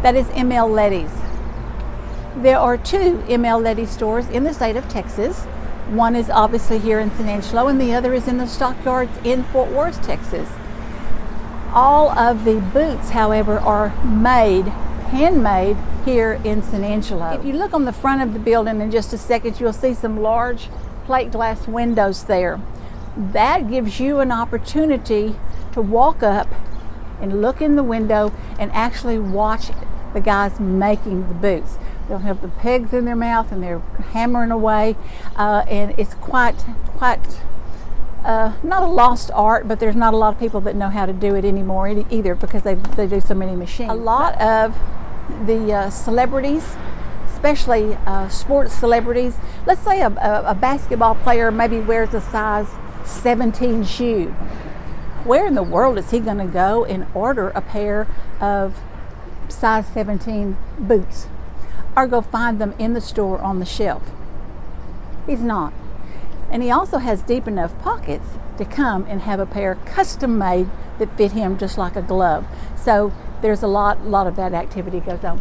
That is M.L. Letty's. There are two M.L. Letty stores in the state of Texas. One is obviously here in San Angelo, and the other is in the stockyards in Fort Worth, Texas. All of the boots, however, are handmade here in San Angelo. If you look on the front of the building in just a second, you'll see some large plate glass windows there. That gives you an opportunity to walk up and look in the window and actually watch the guys making the boots. They'll have the pegs in their mouth and they're hammering away, and it's quite not a lost art, but there's not a lot of people that know how to do it anymore either, because they do so many machines. A lot of the celebrities, especially sports celebrities, let's say a basketball player maybe wears a size 17 shoe. Where in the world is he going to go and order a pair of size 17 boots, or go find them in the store on the shelf? He's not. And he also has deep enough pockets to come and have a pair custom made that fit him just like a glove. So there's a lot of that activity goes on.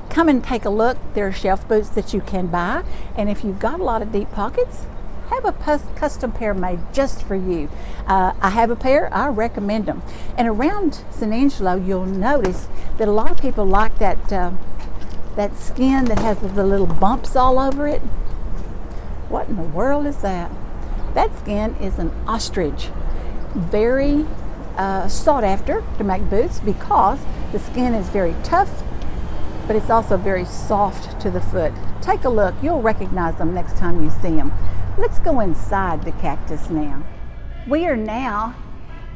Come and take a look. There are shelf boots that you can buy, and if you've got a lot of deep pockets, have a custom pair made just for you. I have a pair, I recommend them. And around San Angelo, you'll notice that a lot of people like that skin that has the little bumps all over it. What in the world is that? That skin is an ostrich. Very sought after to make boots because the skin is very tough, but it's also very soft to the foot. Take a look, you'll recognize them next time you see them. Let's go inside the Cactus now. We are now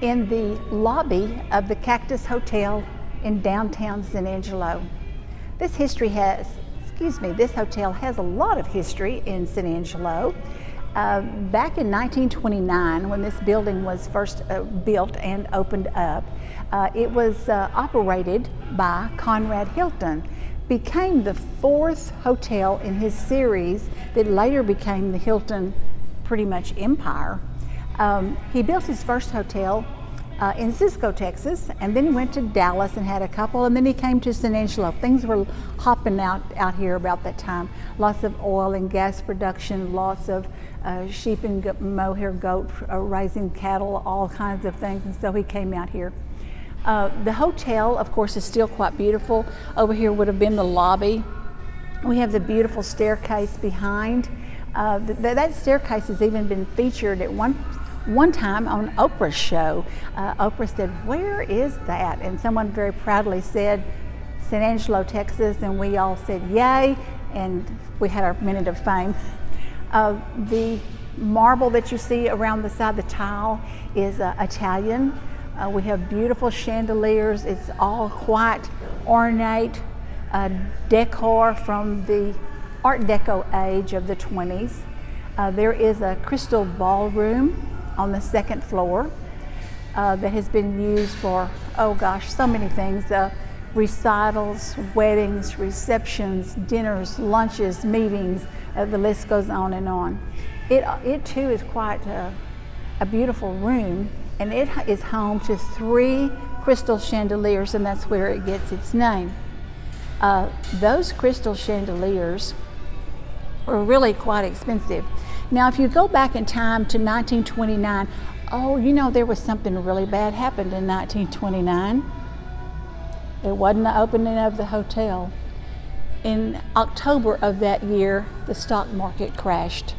in the lobby of the Cactus Hotel in downtown San Angelo. This hotel has a lot of history in San Angelo. Back in 1929, when this building was first built and opened up, it was operated by Conrad Hilton. Became the fourth hotel in his series that later became the Hilton pretty much empire. He built his first hotel in Cisco, Texas, and then he went to Dallas and had a couple, and then he came to San Angelo. Things were hopping out here about that time. Lots of oil and gas production, lots of sheep and mohair goat raising cattle, all kinds of things, and so he came out here. The hotel, of course, is still quite beautiful. Over here would have been the lobby. We have the beautiful staircase behind. That staircase has even been featured at one time on Oprah's show. Oprah said, "Where is that?" And someone very proudly said, "San Angelo, Texas," and we all said, "Yay," and we had our minute of fame. The marble that you see around the side, the tile, is Italian. We have beautiful chandeliers. It's all quite ornate decor from the Art Deco age of the 20s. There is a crystal ballroom on the second floor that has been used for, oh gosh, so many things. Recitals, weddings, receptions, dinners, lunches, meetings, the list goes on and on. It too is quite a beautiful room, and it is home to 3 crystal chandeliers, and that's where it gets its name. Those crystal chandeliers were really quite expensive. Now, if you go back in time to 1929, oh, you know, there was something really bad happened in 1929. It wasn't the opening of the hotel. In October of that year, the stock market crashed.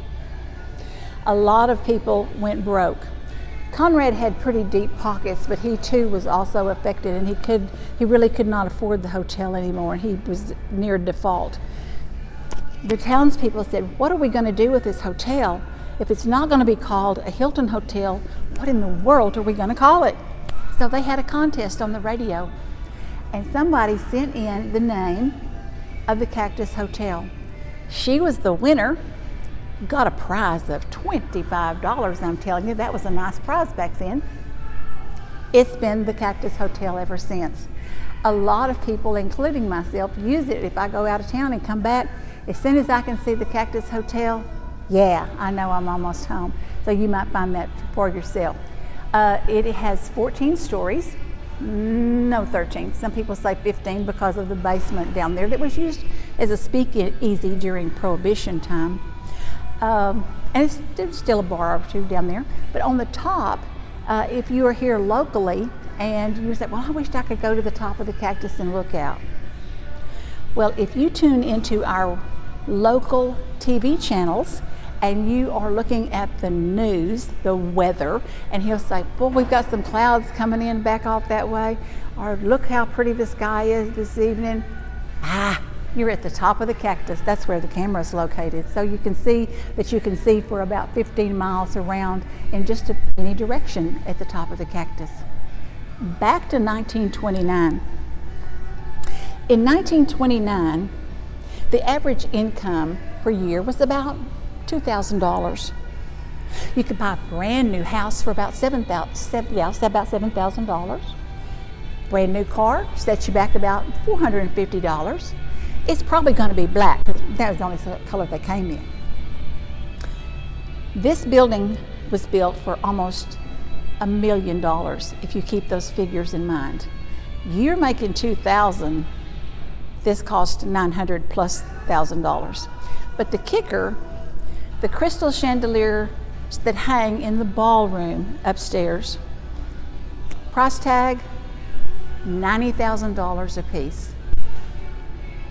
A lot of people went broke. Conrad had pretty deep pockets, but he too was also affected, and he really could not afford the hotel anymore. He was near default. The townspeople said, "What are we going to do with this hotel? If it's not going to be called a Hilton Hotel, what in the world are we going to call it?" So they had a contest on the radio, and somebody sent in the name of the Cactus Hotel. She was the winner, got a prize of $25. I'm telling you, that was a nice prize back then. It's been the Cactus Hotel ever since. A lot of people, including myself, use it. If I go out of town and come back, as soon as I can see the Cactus Hotel, yeah, I know I'm almost home. So you might find that for yourself. It has 14 stories. No, 13. Some people say 15 because of the basement down there that was used as a speakeasy during Prohibition time. And it's still a bar or two down there. But on the top, if you are here locally and you say, "Well, I wish I could go to the top of the Cactus and look out." Well, if you tune into our local TV channels and you are looking at the news, the weather, and he'll say, "Boy, we've got some clouds coming in back off that way," or "Look how pretty the sky is this evening." You're at the top of the Cactus. That's where the camera is located. So you can see for about 15 miles around in just any direction at the top of the Cactus. Back to 1929. In 1929, the average income per year was about $2,000. You could buy a brand new house for about $7,000. Brand new car sets you back about $450. It's probably going to be black because that was the only color they came in. This building was built for almost $1 million, if you keep those figures in mind. You're making $2,000. This cost $900,000+. But the kicker, the crystal chandeliers that hang in the ballroom upstairs, price tag, $90,000 a piece.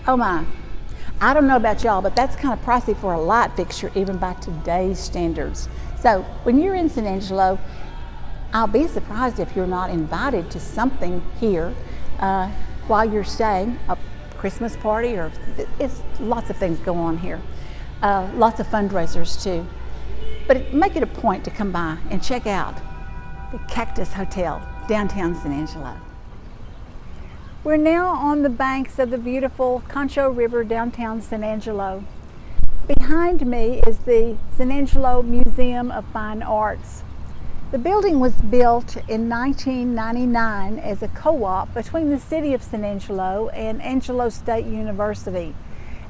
Oh my. I don't know about y'all, but that's kind of pricey for a light fixture, even by today's standards. So when you're in San Angelo, I'll be surprised if you're not invited to something here while you're staying, a Christmas party, or it's lots of things go on here. Lots of fundraisers too. But make it a point to come by and check out the Cactus Hotel, downtown San Angelo. We're now on the banks of the beautiful Concho River, downtown San Angelo. Behind me is the San Angelo Museum of Fine Arts. The building was built in 1999 as a co-op between the city of San Angelo and Angelo State University,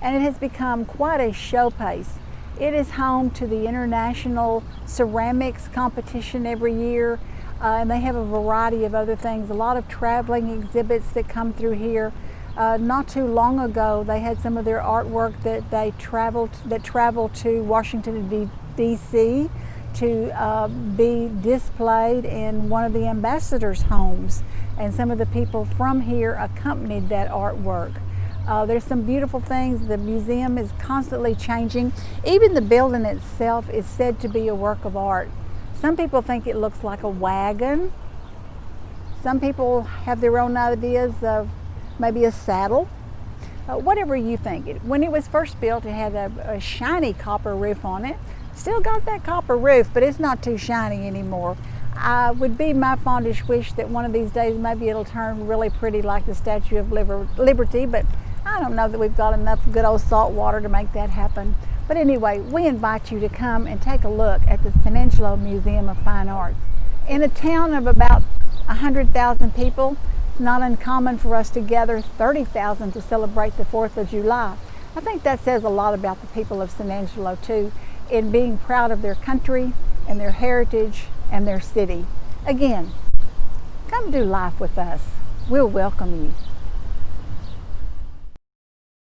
and it has become quite a showpiece. It is home to the International Ceramics Competition every year, and they have a variety of other things, a lot of traveling exhibits that come through here. Not too long ago, they had some of their artwork that traveled to Washington, D.C. to be displayed in one of the ambassadors' homes, and some of the people from here accompanied that artwork. There's some beautiful things. The museum is constantly changing. Even the building itself is said to be a work of art. Some people think it looks like a wagon. Some people have their own ideas of maybe a saddle. Whatever you think. When it was first built, it had a shiny copper roof on it. Still got that copper roof, but it's not too shiny anymore. Would be my fondish wish that one of these days maybe it'll turn really pretty like the Statue of Liberty, but I don't know that we've got enough good old salt water to make that happen. But anyway, we invite you to come and take a look at the San Angelo Museum of Fine Arts. In a town of about 100,000 people, it's not uncommon for us to gather 30,000 to celebrate the 4th of July. I think that says a lot about the people of San Angelo too, in being proud of their country and their heritage and their city. Again, come do life with us. We'll welcome you.